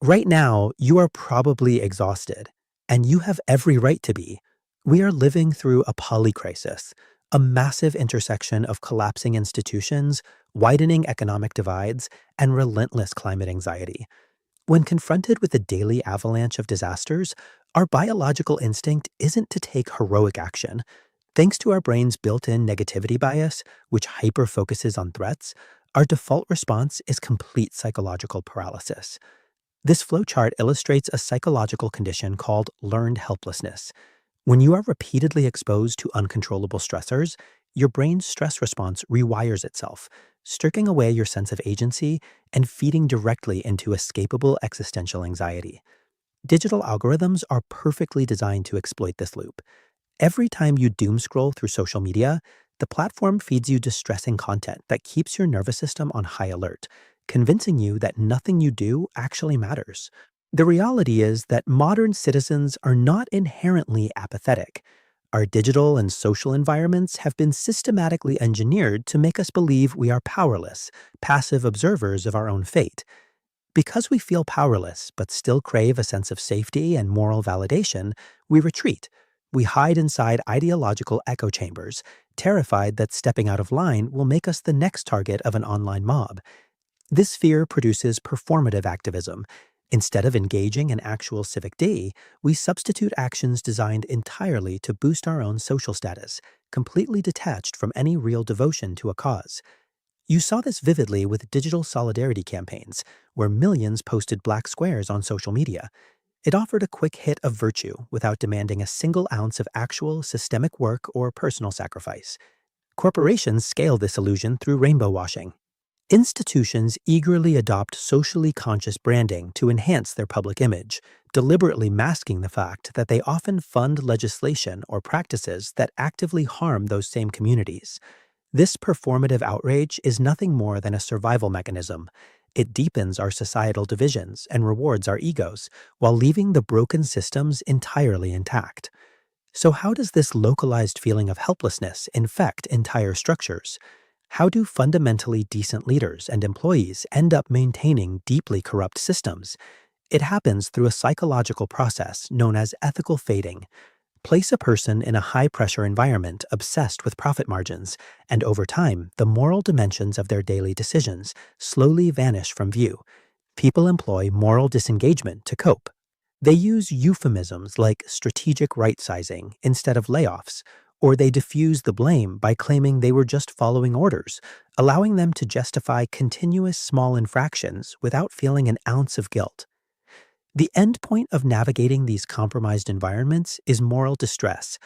Right now, you are probably exhausted, and you have every right to be. We are living through a polycrisis, a massive intersection of collapsing institutions, widening economic divides, and relentless climate anxiety. When confronted with a daily avalanche of disasters, our biological instinct isn't to take heroic action. Thanks to our brain's built in negativity bias, which hyper focuses on threats, our default response is complete psychological paralysis. This flowchart illustrates a psychological condition called learned helplessness. When you are repeatedly exposed to uncontrollable stressors, your brain's stress response rewires itself, stripping away your sense of agency and feeding directly into escapable existential anxiety. Digital algorithms are perfectly designed to exploit this loop. Every time you doom scroll through social media, the platform feeds you distressing content that keeps your nervous system on high alert, convincing you that nothing you do actually matters. The reality is that modern citizens are not inherently apathetic. Our digital and social environments have been systematically engineered to make us believe we are powerless, passive observers of our own fate. Because we feel powerless but still crave a sense of safety and moral validation, we retreat. We hide inside ideological echo chambers, terrified that stepping out of line will make us the next target of an online mob. This fear produces performative activism. Instead of engaging in actual civic duty, we substitute actions designed entirely to boost our own social status, completely detached from any real devotion to a cause. You saw this vividly with digital solidarity campaigns, where millions posted black squares on social media. It offered a quick hit of virtue without demanding a single ounce of actual systemic work or personal sacrifice. Corporations scale this illusion through rainbow washing. Institutions eagerly adopt socially conscious branding to enhance their public image, deliberately masking the fact that they often fund legislation or practices that actively harm those same communities. This performative outrage is nothing more than a survival mechanism. It deepens our societal divisions and rewards our egos, while leaving the broken systems entirely intact. So how does this localized feeling of helplessness infect entire structures? How do fundamentally decent leaders and employees end up maintaining deeply corrupt systems? It happens through a psychological process known as ethical fading. Place a person in a high-pressure environment obsessed with profit margins, and over time, the moral dimensions of their daily decisions slowly vanish from view. People employ moral disengagement to cope. They use euphemisms like strategic right-sizing instead of layoffs, or they diffuse the blame by claiming they were just following orders, allowing them to justify continuous small infractions without feeling an ounce of guilt. The endpoint of navigating these compromised environments is moral distress.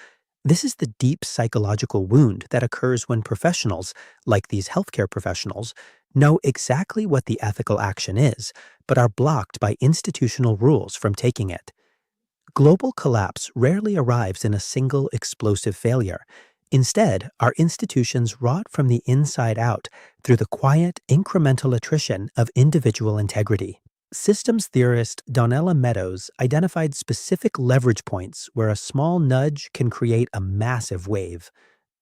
This is the deep psychological wound that occurs when professionals, like these healthcare professionals, know exactly what the ethical action is, but are blocked by institutional rules from taking it. Global collapse rarely arrives in a single explosive failure. Instead, our institutions rot from the inside out through the quiet, incremental attrition of individual integrity. Systems theorist Donella Meadows identified specific leverage points where a small nudge can create a massive wave.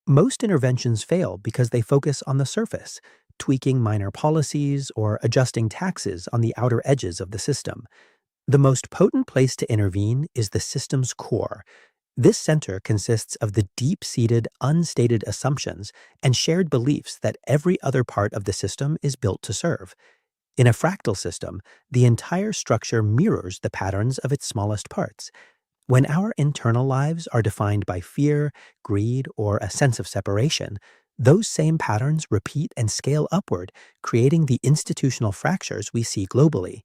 Most interventions fail because they focus on the surface, tweaking minor policies or adjusting taxes on the outer edges of the system. The most potent place to intervene is the system's core. This center consists of the deep-seated, unstated assumptions and shared beliefs that every other part of the system is built to serve. In a fractal system, the entire structure mirrors the patterns of its smallest parts. When our internal lives are defined by fear, greed, or a sense of separation, those same patterns repeat and scale upward, creating the institutional fractures we see globally.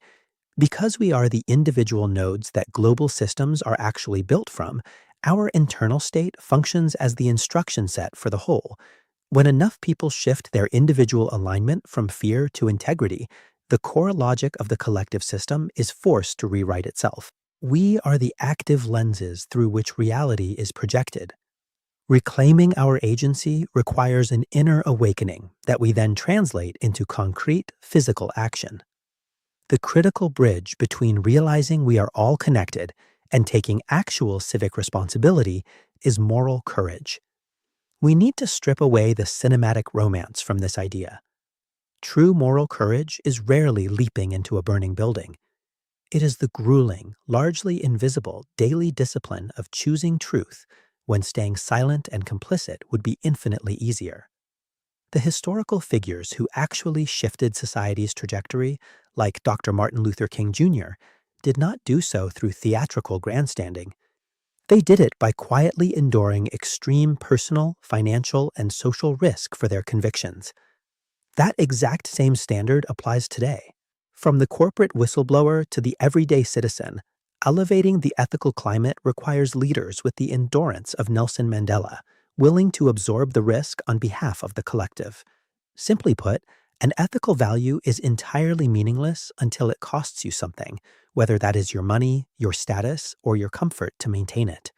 Because we are the individual nodes that global systems are actually built from, our internal state functions as the instruction set for the whole. When enough people shift their individual alignment from fear to integrity, the core logic of the collective system is forced to rewrite itself. We are the active lenses through which reality is projected. Reclaiming our agency requires an inner awakening that we then translate into concrete, physical action. The critical bridge between realizing we are all connected and taking actual civic responsibility is moral courage. We need to strip away the cinematic romance from this idea. True moral courage is rarely leaping into a burning building. It is the grueling, largely invisible daily discipline of choosing truth when staying silent and complicit would be infinitely easier. The historical figures who actually shifted society's trajectory, like Dr. Martin Luther King Jr., did not do so through theatrical grandstanding. They did it by quietly enduring extreme personal, financial, and social risk for their convictions. That exact same standard applies today. From the corporate whistleblower to the everyday citizen, elevating the ethical climate requires leaders with the endurance of Nelson Mandela, willing to absorb the risk on behalf of the collective. Simply put, an ethical value is entirely meaningless until it costs you something, whether that is your money, your status, or your comfort to maintain it.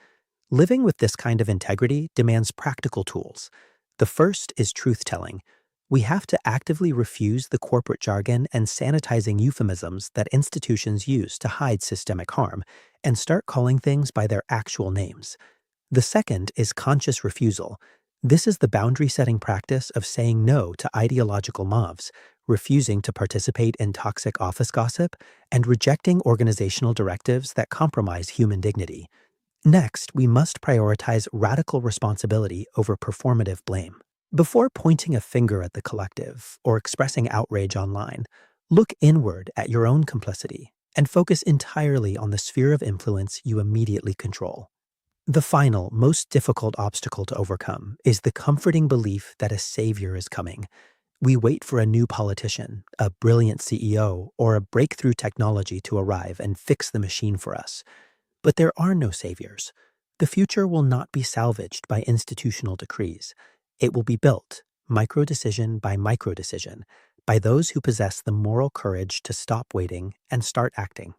Living with this kind of integrity demands practical tools. The first is truth-telling. We have to actively refuse the corporate jargon and sanitizing euphemisms that institutions use to hide systemic harm and start calling things by their actual names. The second is conscious refusal. This is the boundary-setting practice of saying no to ideological mobs, refusing to participate in toxic office gossip, and rejecting organizational directives that compromise human dignity. Next, we must prioritize radical responsibility over performative blame. Before pointing a finger at the collective or expressing outrage online, look inward at your own complicity and focus entirely on the sphere of influence you immediately control. The final, most difficult obstacle to overcome is the comforting belief that a savior is coming. We wait for a new politician, a brilliant CEO, or a breakthrough technology to arrive and fix the machine for us. But there are no saviors. The future will not be salvaged by institutional decrees. It will be built, micro-decision by micro-decision, by those who possess the moral courage to stop waiting and start acting.